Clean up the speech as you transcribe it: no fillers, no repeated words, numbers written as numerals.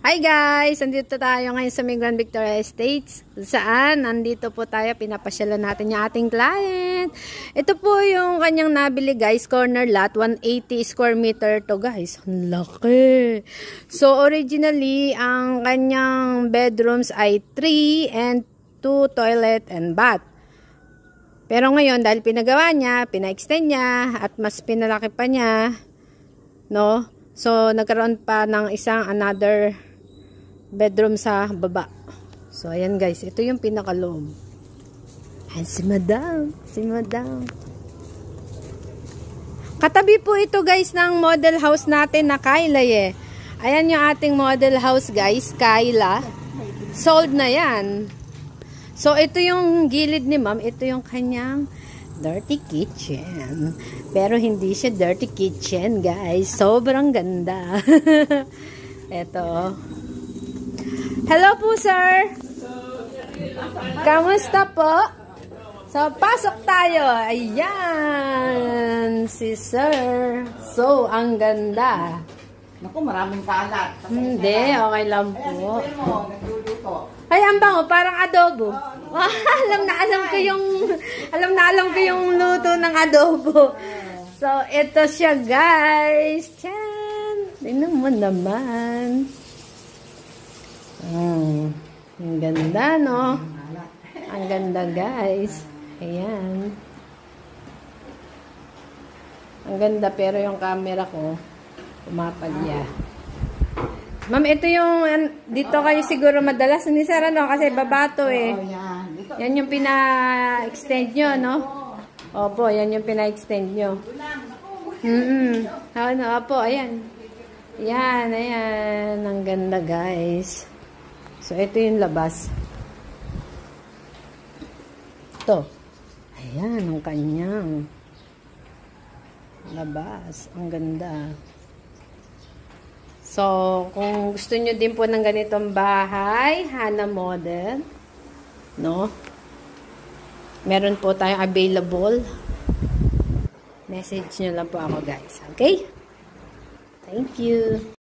Hi guys! Nandito tayo ngayon sa Grand Victoria Estates. Saan? Nandito po tayo. Pinapasyalan natin yung ating client. Ito po yung kanyang nabili guys. Corner lot. 180 square meter to guys. Ang laki! So originally, ang kanyang bedrooms ay 3 and 2 toilet and bath. Pero ngayon, dahil pinagawa niya, pina-extend niya, at mas pinalaki pa niya, no? So, nagkaroon pa ng another bedroom sa baba. So, ayan guys. Ito yung pinakaloob. Ayan si Madam. Si Madam. Katabi po ito guys ng model house natin na Kaila eh. Ayan yung ating model house guys. Kaila. Sold na yan. So, ito yung gilid ni ma'am. Ito yung kanyang dirty kitchen. Pero hindi siya dirty kitchen guys. Sobrang ganda. Ito. Hello po, sir. Kamusta po? So, pasok tayo. Ayan. Si sir. So, ang ganda. Naku, maraming kalat. Hindi, okay lang po. Ay, ang bango. Parang adobo. Alam ko yung luto ng adobo. So, ito siya, guys. Tiyan. Tingnan mo naman. Ang ganda, no? Ang ganda, guys. Ayan. Ang ganda, pero yung camera ko, pumapagya. Ma'am, ito yung, dito kayo siguro madalas ni Sir, no? Kasi babato, eh. Yan yung pina-extend nyo, no? Opo, yan yung pina-extend nyo. Ano, opo, ayan. Ayan, ayan. Ang ganda, guys. So, ito yung labas. Ito. Ayan, ang kanyang labas. Ang ganda. So, kung gusto nyo din po ng ganitong bahay, Hana model, no? Meron po tayong available. Message nyo lang po ako, guys. Okay? Thank you.